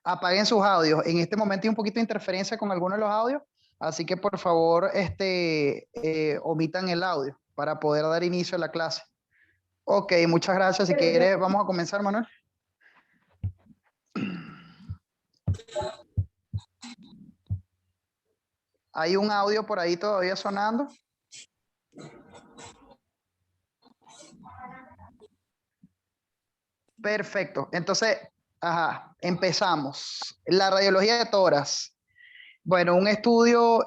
apaguen sus audios. En este momento hay un poquito de interferencia con algunos de los audios, así que por favor omitan el audio para poder dar inicio a la clase. Ok, muchas gracias. Si quieres, vamos a comenzar, Manuel. Hay un audio por ahí todavía sonando. Perfecto. Entonces, empezamos. La radiología de tórax. Bueno, un estudio,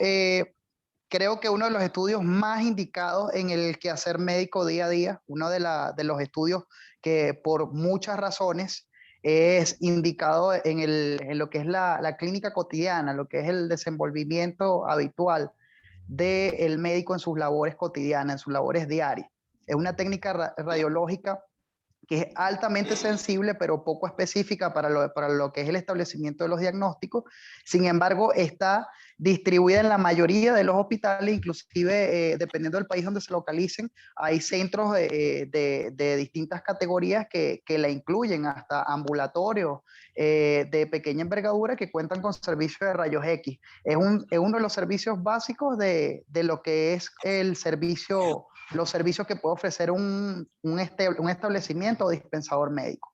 creo que uno de los estudios más indicados en el quehacer médico día a día, uno de los estudios que por muchas razones es indicado en lo que es la clínica cotidiana, lo que es el desenvolvimiento habitual del médico en sus labores cotidianas, en sus labores diarias. Es una técnica radiológica que es altamente sensible, pero poco específica para lo que es el establecimiento de los diagnósticos. Sin embargo, está distribuida en la mayoría de los hospitales, inclusive dependiendo del país donde se localicen, hay centros de distintas categorías que la incluyen, hasta ambulatorios de pequeña envergadura que cuentan con servicios de rayos X. Es uno de los servicios básicos de lo que es el servicio, los servicios que puede ofrecer un establecimiento o dispensador médico.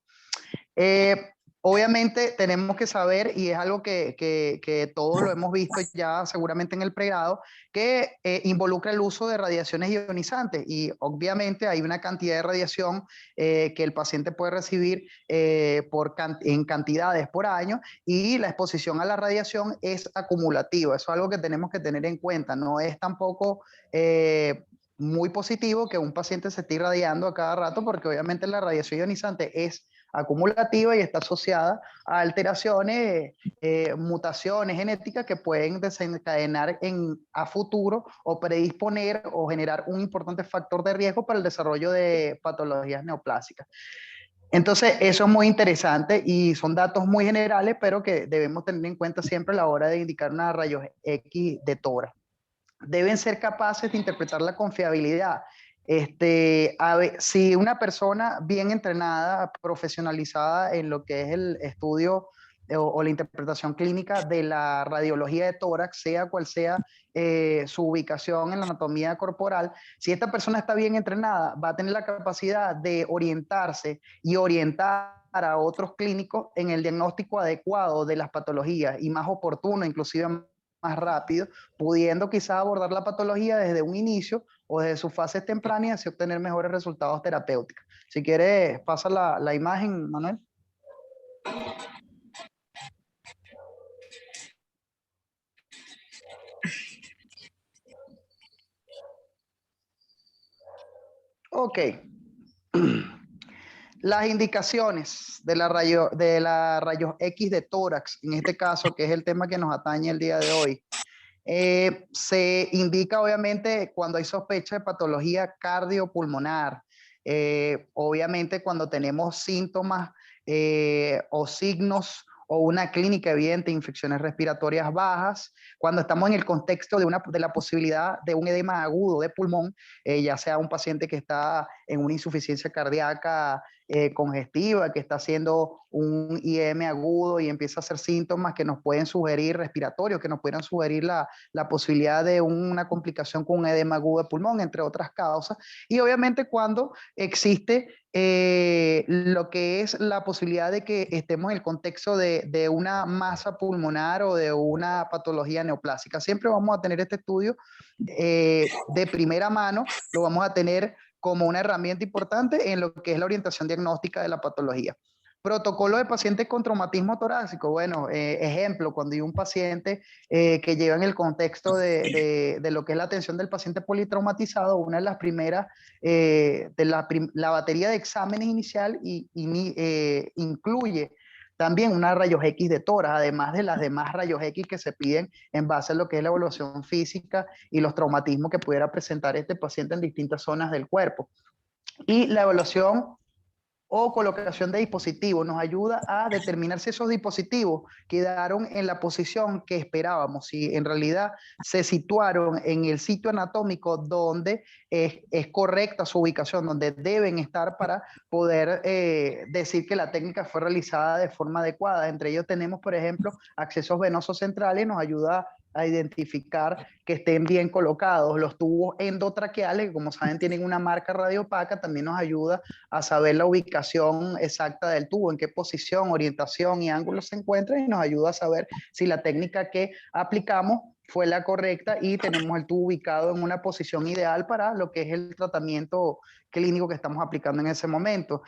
Obviamente tenemos que saber, y es algo que todos lo hemos visto ya seguramente en el pregrado, que involucra el uso de radiaciones ionizantes, y obviamente hay una cantidad de radiación que el paciente puede recibir en cantidades por año, y la exposición a la radiación es acumulativa. Eso es algo que tenemos que tener en cuenta. No es tampoco muy positivo que un paciente se esté irradiando a cada rato, porque obviamente la radiación ionizante es acumulativa y está asociada a alteraciones, mutaciones genéticas que pueden desencadenar a futuro o predisponer o generar un importante factor de riesgo para el desarrollo de patologías neoplásicas. Entonces, eso es muy interesante y son datos muy generales, pero que debemos tener en cuenta siempre a la hora de indicar una rayos X de tórax. Deben ser capaces de interpretar con fiabilidad. Si una persona bien entrenada, profesionalizada en lo que es el estudio o la interpretación clínica de la radiología de tórax, sea cual sea su ubicación en la anatomía corporal, si esta persona está bien entrenada, va a tener la capacidad de orientarse y orientar a otros clínicos en el diagnóstico adecuado de las patologías y más oportuno, inclusive más rápido, pudiendo quizá abordar la patología desde un inicio o desde sus fases tempranas y así obtener mejores resultados terapéuticos. Si quieres, pasa la imagen, Manuel. Ok. Las indicaciones de la rayos X de tórax, en este caso, que es el tema que nos atañe el día de hoy. Se indica obviamente cuando hay sospecha de patología cardiopulmonar, obviamente cuando tenemos síntomas o signos o una clínica evidente de infecciones respiratorias bajas, cuando estamos en el contexto de la posibilidad de un edema agudo de pulmón, ya sea un paciente que está en una insuficiencia cardíaca congestiva, que está haciendo un IM agudo y empieza a hacer síntomas que nos pueden sugerir respiratorios, que nos pueden sugerir la posibilidad de una complicación con un edema agudo de pulmón, entre otras causas. Y obviamente cuando existe lo que es la posibilidad de que estemos en el contexto de una masa pulmonar o de una patología neoplásica. Siempre vamos a tener este estudio de primera mano, lo vamos a tener como una herramienta importante en lo que es la orientación diagnóstica de la patología. Protocolo de pacientes con traumatismo torácico. Bueno, ejemplo, cuando hay un paciente que lleva en el contexto de lo que es la atención del paciente politraumatizado, una de las primeras, la batería de exámenes inicial incluye también una rayos X de tórax, además de las demás rayos X que se piden en base a lo que es la evaluación física y los traumatismos que pudiera presentar este paciente en distintas zonas del cuerpo. Y la evaluación o colocación de dispositivos. Nos ayuda a determinar si esos dispositivos quedaron en la posición que esperábamos, si en realidad se situaron en el sitio anatómico donde es correcta su ubicación, donde deben estar para poder decir que la técnica fue realizada de forma adecuada. Entre ellos tenemos, por ejemplo, accesos venosos centrales, nos ayuda a identificar que estén bien colocados. Los tubos endotraqueales, que como saben tienen una marca radiopaca, también nos ayuda a saber la ubicación exacta del tubo, en qué posición, orientación y ángulo se encuentra, y nos ayuda a saber si la técnica que aplicamos fue la correcta y tenemos el tubo ubicado en una posición ideal para lo que es el tratamiento clínico que estamos aplicando en ese momento.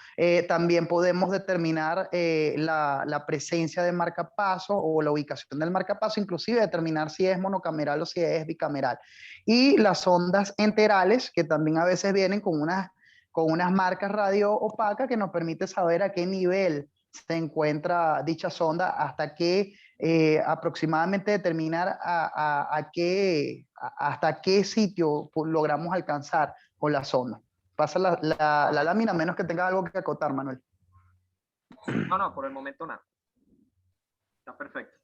También podemos determinar la presencia de marcapaso o la ubicación del marcapaso, inclusive determinar si es monocameral o si es bicameral. Y las ondas enterales, que también a veces vienen con unas marcas radio opacas que nos permite saber a qué nivel se encuentra dicha sonda, hasta qué aproximadamente determinar hasta qué sitio logramos alcanzar con la sonda. Pasa la lámina, menos que tenga algo que acotar, Manuel. No, no, por el momento nada. Está perfecto.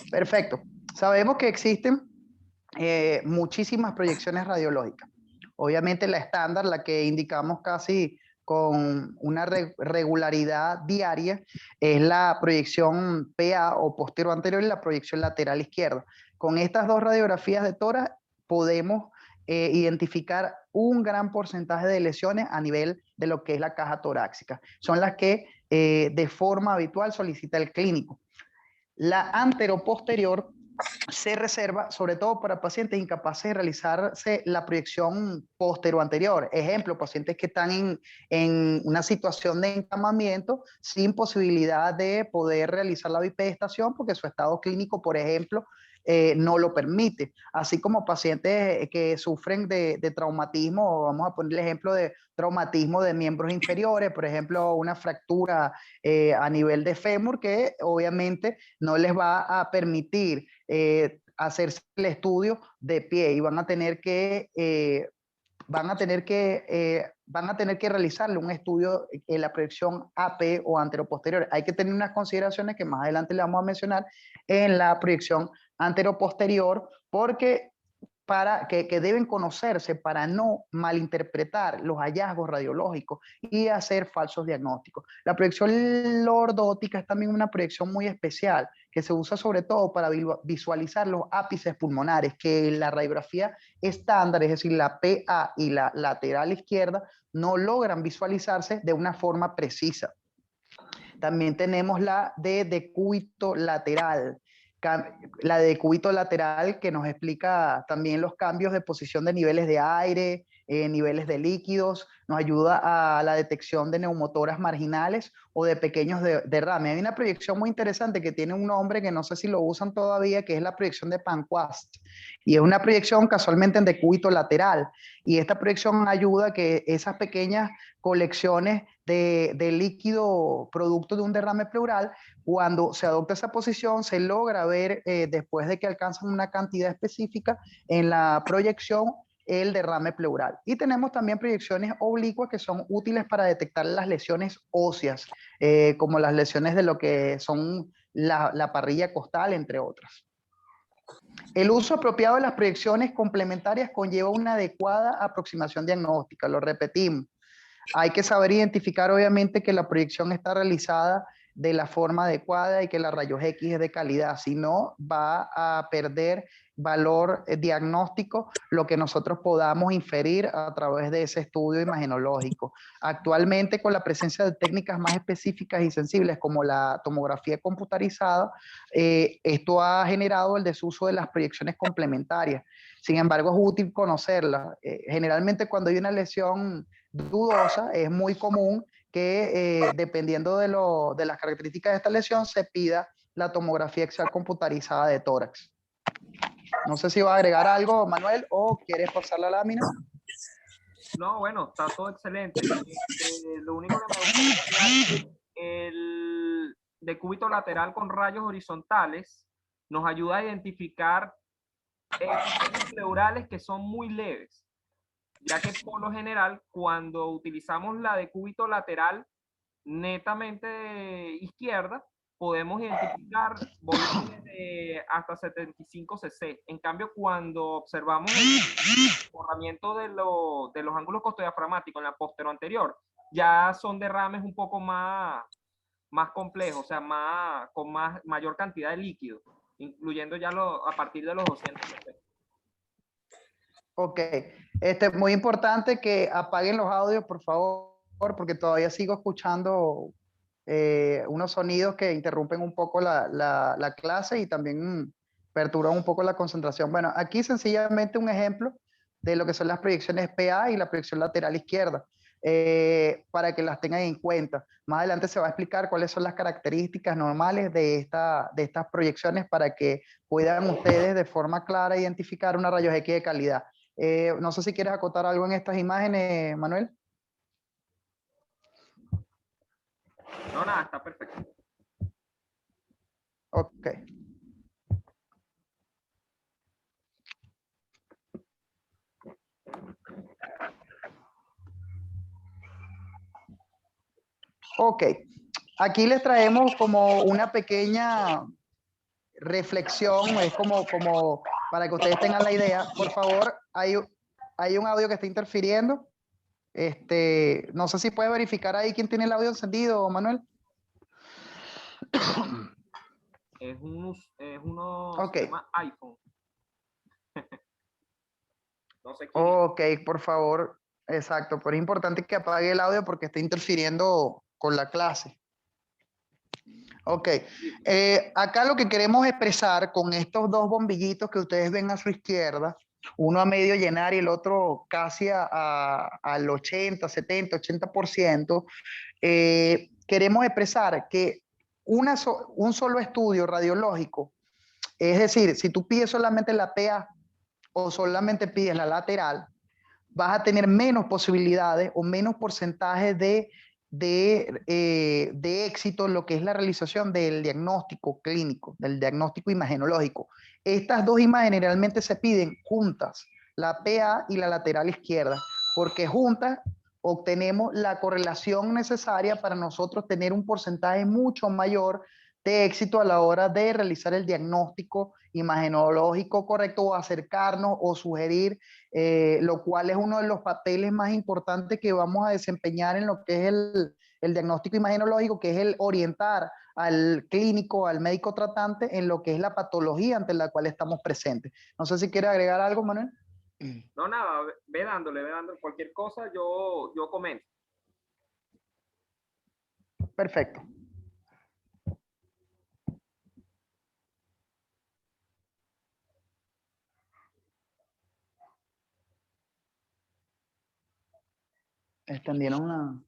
Perfecto. Sabemos que existen muchísimas proyecciones radiológicas. Obviamente la estándar, la que indicamos casi con una regularidad diaria, es la proyección PA o posterior anterior y la proyección lateral izquierda. Con estas dos radiografías de tórax podemos identificar un gran porcentaje de lesiones a nivel de lo que es la caja torácica. Son las que de forma habitual solicita el clínico. La anteroposterior se reserva sobre todo para pacientes incapaces de realizarse la proyección posterior-anterior. Ejemplo, pacientes que están en una situación de encamamiento sin posibilidad de poder realizar la bipedestación porque su estado clínico, por ejemplo, no lo permite. Así como pacientes que sufren de traumatismo, vamos a poner el ejemplo de traumatismo de miembros inferiores, por ejemplo, una fractura a nivel de fémur que obviamente no les va a permitir hacerse el estudio de pie y van a tener que realizarle un estudio en la proyección AP o anteroposterior. Hay que tener unas consideraciones que más adelante le vamos a mencionar en la proyección anteroposterior, porque que deben conocerse para no malinterpretar los hallazgos radiológicos y hacer falsos diagnósticos. La proyección lordótica es también una proyección muy especial que se usa sobre todo para visualizar los ápices pulmonares, que la radiografía estándar, es decir, la PA y la lateral izquierda, no logran visualizarse de una forma precisa. También tenemos la de decúbito lateral, la de cúbito lateral que nos explica también los cambios de posición de niveles de aire, niveles de líquidos, nos ayuda a la detección de neumotoras marginales o de pequeños derrames. Hay una proyección muy interesante que tiene un nombre que no sé si lo usan todavía, que es la proyección de Panquast, y es una proyección casualmente en decúbito lateral, y esta proyección ayuda a que esas pequeñas colecciones de líquido producto de un derrame pleural, cuando se adopta esa posición, se logra ver después de que alcanzan una cantidad específica en la proyección el derrame pleural. Y tenemos también proyecciones oblicuas que son útiles para detectar las lesiones óseas, como las lesiones de lo que son la parrilla costal, entre otras. El uso apropiado de las proyecciones complementarias conlleva una adecuada aproximación diagnóstica, lo repetimos. Hay que saber identificar obviamente que la proyección está realizada de la forma adecuada y que la rayos X es de calidad, si no va a perder valor diagnóstico lo que nosotros podamos inferir a través de ese estudio imagenológico. Actualmente, con la presencia de técnicas más específicas y sensibles como la tomografía computarizada, esto ha generado el desuso de las proyecciones complementarias. Sin embargo, es útil conocerlas. Generalmente cuando hay una lesión dudosa, es muy común que dependiendo de las características de esta lesión se pida la tomografía axial computarizada de tórax. No sé si va a agregar algo, Manuel, o quieres pasar la lámina. No, bueno, está todo excelente. Lo único que me gustaría agregar, el decúbito lateral con rayos horizontales nos ayuda a identificar episodios pleurales que son muy leves, ya que por lo general cuando utilizamos la decúbito lateral netamente izquierda, podemos identificar volúmenes de hasta 75 cc. En cambio, cuando observamos el borramiento de los ángulos costodiafragmáticos en la postero anterior, ya son derrames un poco más complejos, o sea, con mayor cantidad de líquido, incluyendo ya a partir de los 200 cc. Ok, muy importante que apaguen los audios, por favor, porque todavía sigo escuchando unos sonidos que interrumpen un poco la clase y también perturban un poco la concentración. Bueno, aquí sencillamente un ejemplo de lo que son las proyecciones PA y la proyección lateral izquierda, para que las tengan en cuenta. Más adelante se va a explicar cuáles son las características normales de estas proyecciones para que puedan ustedes de forma clara identificar una rayos X de calidad. No sé si quieres acotar algo en estas imágenes, Manuel. No, nada, está perfecto. Ok. Ok. Aquí les traemos como una pequeña reflexión, es como para que ustedes tengan la idea. Por favor, hay un audio que está interfiriendo. No sé si puede verificar ahí quién tiene el audio encendido, Manuel. Uno Ok. se llama iPhone. No sé quién es. Ok, por favor. Exacto, pero es importante que apague el audio porque está interfiriendo con la clase. Ok, acá lo que queremos expresar con estos dos bombillitos que ustedes ven a su izquierda, uno a medio llenar y el otro casi al 80, 70, 80%, queremos expresar que un solo estudio radiológico, es decir, si tú pides solamente la PA o solamente pides la lateral, vas a tener menos posibilidades o menos porcentaje de éxito en lo que es la realización del diagnóstico clínico, del diagnóstico imagenológico. Estas dos imágenes generalmente se piden juntas, la PA y la lateral izquierda, porque juntas obtenemos la correlación necesaria para nosotros tener un porcentaje mucho mayor de éxito a la hora de realizar el diagnóstico imagenológico correcto o acercarnos o sugerir, lo cual es uno de los papeles más importantes que vamos a desempeñar en lo que es el diagnóstico imagenológico, que es el orientar al clínico, al médico tratante en lo que es la patología ante la cual estamos presentes. No sé si quiere agregar algo, Manuel. No, nada, ve dándole. Cualquier cosa yo comento. Perfecto. Extendieron una...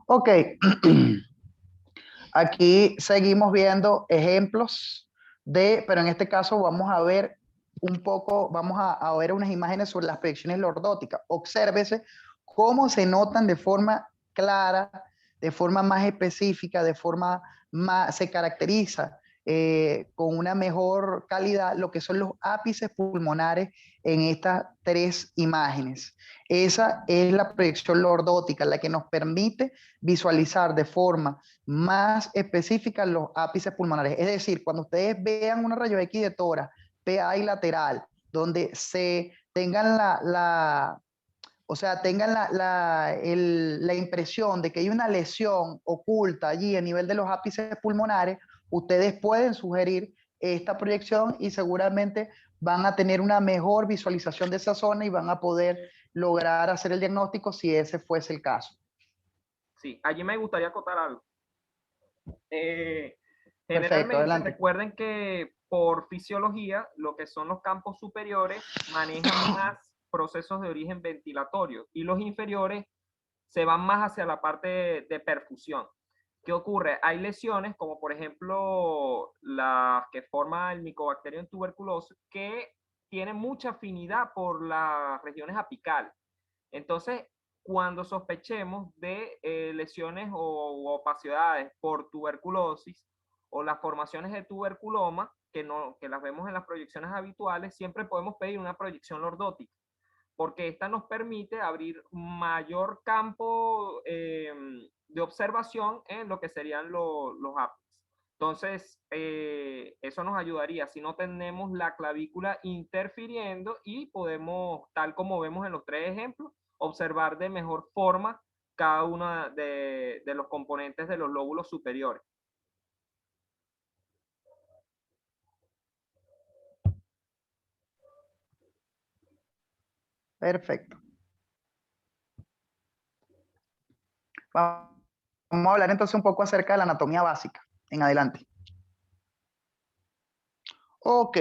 Ok. Aquí seguimos viendo ejemplos pero en este caso vamos a ver un poco, vamos a ver unas imágenes sobre las proyecciones lordóticas. Obsérvese cómo se notan de forma clara, de forma más específica, de forma más, se caracteriza con una mejor calidad lo que son los ápices pulmonares en estas tres imágenes. Esa es la proyección lordótica, la que nos permite visualizar de forma más específica los ápices pulmonares. Es decir, cuando ustedes vean una rayos X de tórax, PA y lateral, donde se tengan o sea, tengan la impresión de que hay una lesión oculta allí a nivel de los ápices pulmonares, ustedes pueden sugerir esta proyección y seguramente van a tener una mejor visualización de esa zona y van a poder lograr hacer el diagnóstico si ese fuese el caso. Sí, allí me gustaría acotar algo. Perfecto, Generalmente adelante. recuerden que por fisiología lo que son los campos superiores manejan más procesos de origen ventilatorio y los inferiores se van más hacia la parte de perfusión. ¿Qué ocurre? Hay lesiones, como por ejemplo las que forma el Mycobacterium tuberculosis, que tienen mucha afinidad por las regiones apicales. Entonces, cuando sospechemos de lesiones o opacidades por tuberculosis o las formaciones de tuberculoma, que las vemos en las proyecciones habituales, siempre podemos pedir una proyección lordótica, porque esta nos permite abrir mayor campo de observación en lo que serían los apis. Entonces, eso nos ayudaría si no tenemos la clavícula interfiriendo y podemos, tal como vemos en los tres ejemplos, observar de mejor forma cada uno de los componentes de los lóbulos superiores. Perfecto. Vamos a hablar entonces un poco acerca de la anatomía básica en adelante. Ok,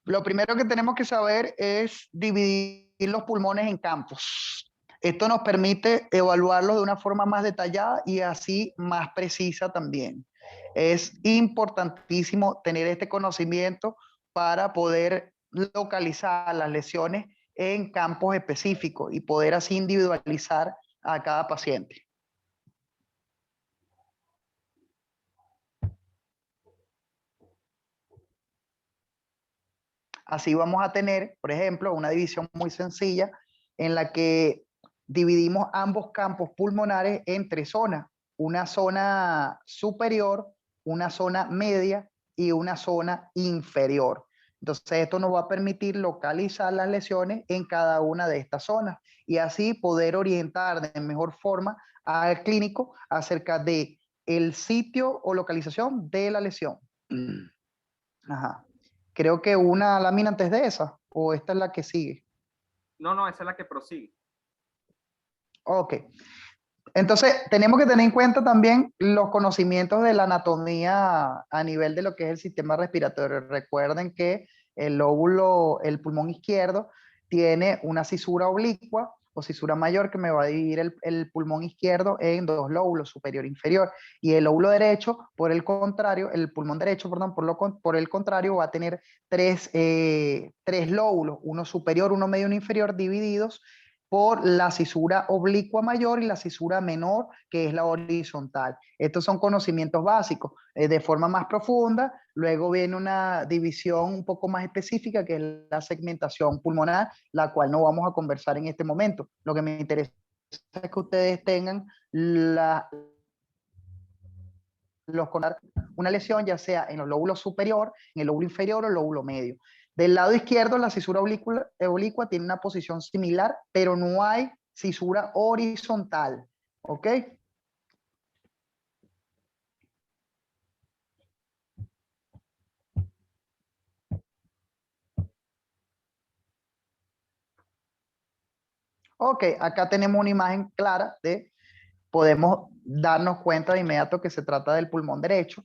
lo primero que tenemos que saber es dividir los pulmones en campos. Esto nos permite evaluarlos de una forma más detallada y así más precisa también. Es importantísimo tener este conocimiento para poder localizar las lesiones en campos específicos y poder así individualizar a cada paciente. Así vamos a tener, por ejemplo, una división muy sencilla en la que dividimos ambos campos pulmonares en tres zonas: una zona superior, una zona media y una zona inferior. Entonces esto nos va a permitir localizar las lesiones en cada una de estas zonas y así poder orientar de mejor forma al clínico acerca de el sitio o localización de la lesión. Ajá. Creo que una lámina antes de esa, o esta es la que sigue. No, esa es la que prosigue. Ok. Entonces, tenemos que tener en cuenta también los conocimientos de la anatomía a nivel de lo que es el sistema respiratorio. Recuerden que el lóbulo, el pulmón izquierdo, tiene una cisura oblicua o cisura mayor que me va a dividir el pulmón izquierdo en dos lóbulos, superior e inferior. Y el lóbulo derecho, por el contrario, el pulmón derecho, perdón, por el contrario, va a tener tres lóbulos, uno superior, uno medio y uno inferior, divididos por la cisura oblicua mayor y la cisura menor, que es la horizontal. Estos son conocimientos básicos. De forma más profunda, luego viene una división un poco más específica, que es la segmentación pulmonar, la cual no vamos a conversar en este momento. Lo que me interesa es que ustedes tengan una lesión, ya sea en el lóbulo superior, en el lóbulo inferior o el lóbulo medio. Del lado izquierdo, la cisura oblicua tiene una posición similar, pero no hay cisura horizontal. ¿Ok? Ok, acá tenemos una imagen clara podemos darnos cuenta de inmediato que se trata del pulmón derecho.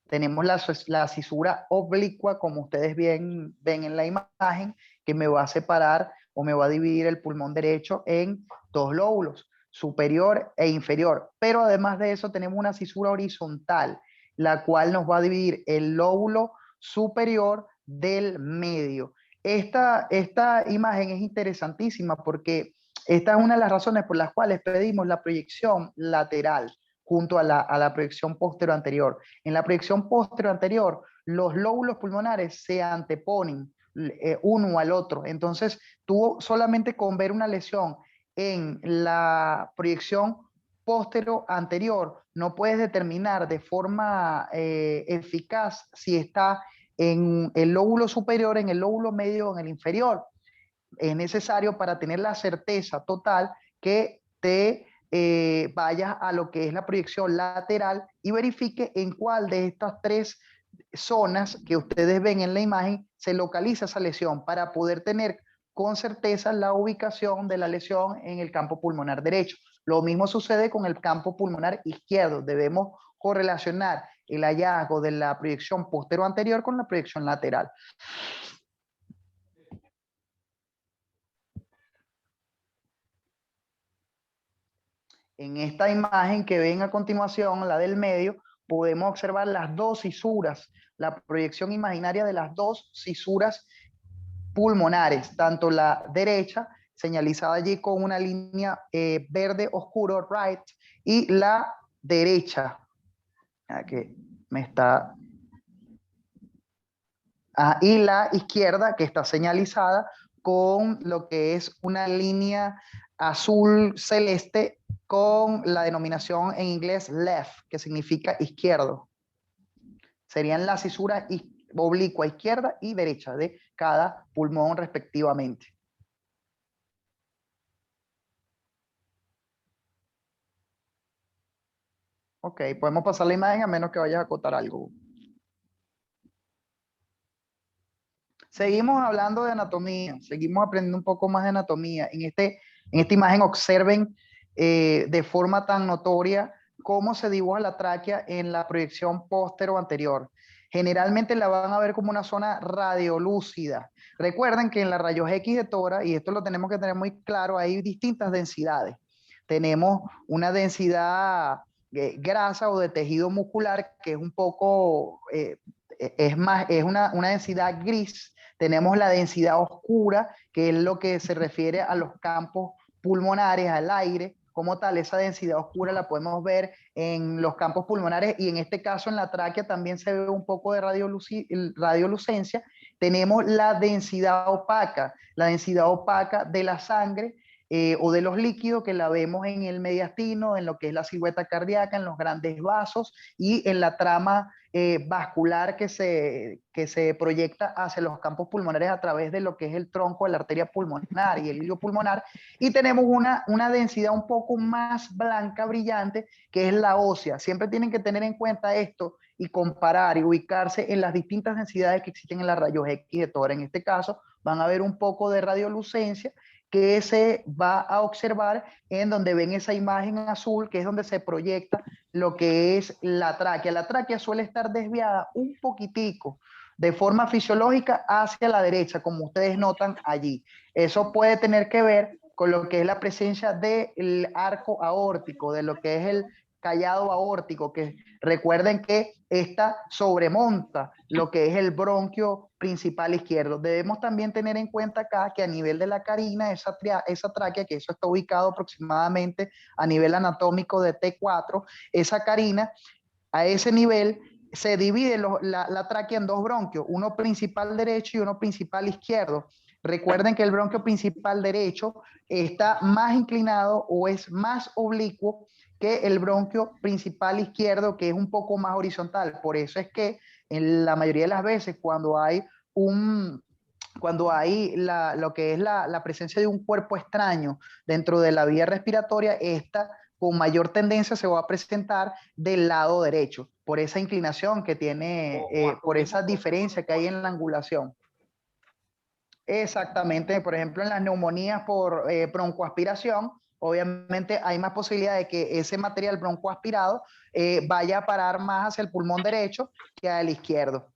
Tenemos la cisura oblicua, como ustedes ven en la imagen, que me va a separar o me va a dividir el pulmón derecho en dos lóbulos, superior e inferior. Pero además de eso tenemos una cisura horizontal, la cual nos va a dividir el lóbulo superior del medio. Esta imagen es interesantísima porque esta es una de las razones por las cuales pedimos la proyección lateral junto a la proyección posterior-anterior. En la proyección posterior-anterior, los lóbulos pulmonares se anteponen uno al otro. Entonces, tú solamente con ver una lesión en la proyección posterior-anterior, no puedes determinar de forma eficaz si está en el lóbulo superior, en el lóbulo medio o en el inferior. Es necesario para tener la certeza total que te vayas a lo que es la proyección lateral y verifique en cuál de estas tres zonas que ustedes ven en la imagen se localiza esa lesión para poder tener con certeza la ubicación de la lesión en el campo pulmonar derecho. Lo mismo sucede con el campo pulmonar izquierdo. Debemos correlacionar el hallazgo de la proyección posterior anterior con la proyección lateral. En esta imagen que ven a continuación, la del medio, podemos observar las dos cisuras, la proyección imaginaria de las dos cisuras pulmonares, tanto la derecha, señalizada allí con una línea verde oscuro, right, y la derecha, que me está... y la izquierda, que está señalizada con lo que es una línea azul celeste con la denominación en inglés left, que significa izquierdo. Serían las cisuras oblicua izquierda y derecha de cada pulmón respectivamente. Ok, podemos pasar la imagen a menos que vayas a acotar algo. Seguimos hablando de anatomía, seguimos aprendiendo un poco más de anatomía. En esta imagen observen de forma tan notoria cómo se dibuja la tráquea en la proyección póstero anterior. Generalmente la van a ver como una zona radiolúcida. Recuerden que en la rayos X de tórax, y esto lo tenemos que tener muy claro, hay distintas densidades. Tenemos una densidad grasa o de tejido muscular que es un poco, es una densidad gris. Tenemos la densidad oscura, que es lo que se refiere a los campos pulmonares, al aire. Como tal, esa densidad oscura la podemos ver en los campos pulmonares y en este caso en la tráquea también se ve un poco de radiolucencia. Tenemos la densidad opaca de la sangre o de los líquidos, que la vemos en el mediastino, en lo que es la silueta cardíaca, en los grandes vasos y en la trama vascular que se proyecta hacia los campos pulmonares a través de lo que es el tronco de la arteria pulmonar y el hilo pulmonar. Y tenemos una densidad un poco más blanca, brillante, que es la ósea. Siempre tienen que tener en cuenta esto y comparar y ubicarse en las distintas densidades que existen en las rayos X de tórax. En este caso van a ver un poco de radiolucencia que se va a observar en donde ven esa imagen azul, que es donde se proyecta lo que es la tráquea. La tráquea suele estar desviada un poquitico de forma fisiológica hacia la derecha, como ustedes notan allí. Eso puede tener que ver con lo que es la presencia del arco aórtico, de lo que es el callado aórtico, que recuerden que esta sobremonta lo que es el bronquio principal izquierdo. Debemos también tener en cuenta acá que a nivel de la carina, esa tráquea, que eso está ubicado aproximadamente a nivel anatómico de T4, esa carina, a ese nivel se divide la tráquea en dos bronquios, uno principal derecho y uno principal izquierdo. Recuerden que el bronquio principal derecho está más inclinado o es más oblicuo que el bronquio principal izquierdo, que es un poco más horizontal. Por eso es que en la mayoría de las veces cuando hay lo que es la presencia de un cuerpo extraño dentro de la vía respiratoria, esta con mayor tendencia se va a presentar del lado derecho, por esa inclinación que tiene, por esa diferencia que hay en la angulación. Exactamente, por ejemplo, en las neumonías por broncoaspiración, obviamente hay más posibilidad de que ese material broncoaspirado vaya a parar más hacia el pulmón derecho que al izquierdo.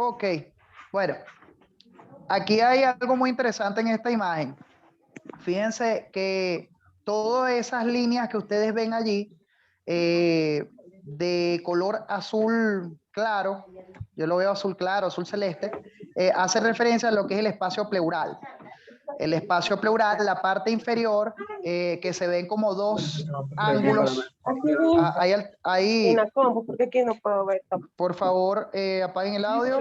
Ok, bueno, aquí hay algo muy interesante en esta imagen. Fíjense que todas esas líneas que ustedes ven allí, de color azul claro, yo lo veo azul claro, azul celeste, hace referencia a lo que es el espacio pleural. El espacio pleural, la parte inferior, que se ven como dos ángulos. Ahí, porque aquí no puedo ver. por favor, apaguen el audio.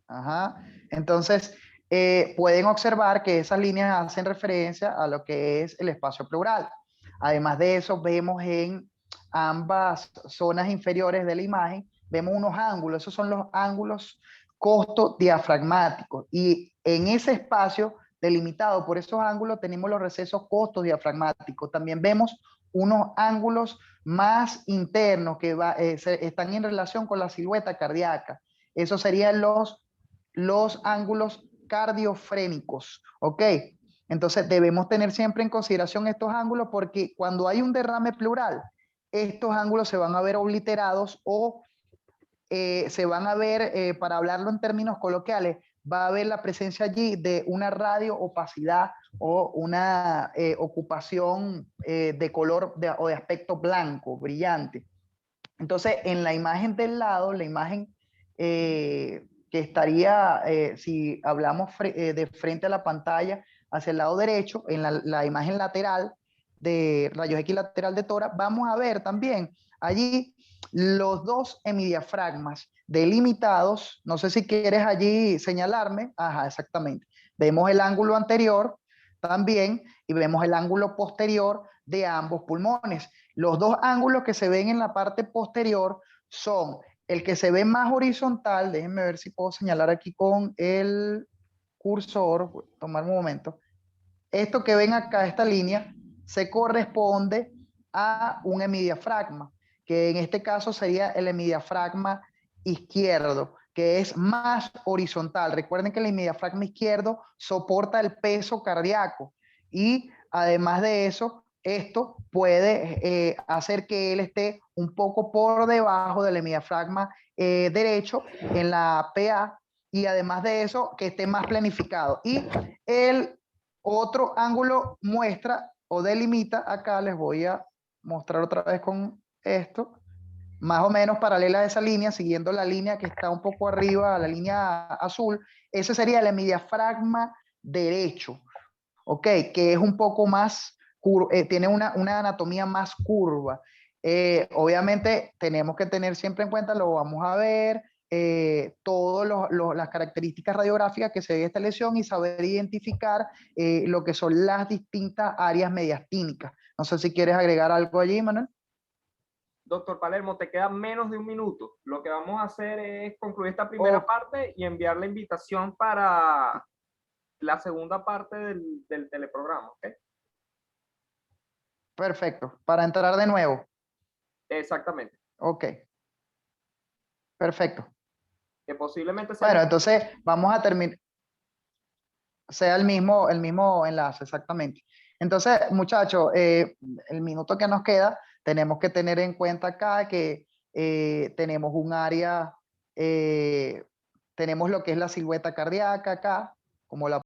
Ajá. Entonces, pueden observar que esas líneas hacen referencia a lo que es el espacio pleural. Además de eso, vemos en ambas zonas inferiores de la imagen, vemos unos ángulos, esos son los ángulos costodiafragmáticos. Y en ese espacio delimitado por esos ángulos, tenemos los recesos costos diafragmáticos. También vemos unos ángulos más internos que están en relación con la silueta cardíaca. Esos serían los ángulos cardiofrénicos, ¿ok? Entonces debemos tener siempre en consideración estos ángulos porque cuando hay un derrame pleural, estos ángulos se van a ver obliterados o se van a ver, para hablarlo en términos coloquiales, va a haber la presencia allí de una radioopacidad o una ocupación de color o de aspecto blanco, brillante. Entonces, en la imagen del lado, la imagen que estaría, si hablamos de frente a la pantalla, hacia el lado derecho, en la imagen lateral de rayos X lateral de tórax, vamos a ver también allí los dos hemidiafragmas delimitados. No sé si quieres allí señalarme. Ajá, exactamente. Vemos el ángulo anterior también y vemos el ángulo posterior de ambos pulmones. Los dos ángulos que se ven en la parte posterior son el que se ve más horizontal. Déjenme ver si puedo señalar aquí con el cursor. Voy a tomar un momento. Esto que ven acá, esta línea, se corresponde a un hemidiafragma, que en este caso sería el hemidiafragma izquierdo, que es más horizontal. Recuerden que el hemidiafragma izquierdo soporta el peso cardíaco y además de eso, esto puede hacer que él esté un poco por debajo del hemidiafragma derecho en la PA y además de eso, que esté más planificado. Y el otro ángulo muestra o delimita, acá les voy a mostrar otra vez con esto, más o menos paralela a esa línea, siguiendo la línea que está un poco arriba, la línea azul, ese sería el hemidiafragma derecho, ¿ok? Que es un poco más, tiene una anatomía más curva. Obviamente tenemos que tener siempre en cuenta, lo vamos a ver, todas las características radiográficas que se ve esta lesión y saber identificar lo que son las distintas áreas mediastínicas. No sé si quieres agregar algo allí, Manuel. Doctor Palermo, te queda menos de un minuto. Lo que vamos a hacer es concluir esta primera parte y enviar la invitación para la segunda parte del teleprograma, ¿ok? Perfecto, para entrar de nuevo. Exactamente. Ok, perfecto. Que posiblemente sea... Bueno, entonces vamos a terminar, sea el mismo enlace, exactamente. Entonces, muchachos, el minuto que nos queda, tenemos que tener en cuenta acá que tenemos un área, tenemos lo que es la silueta cardíaca acá, como la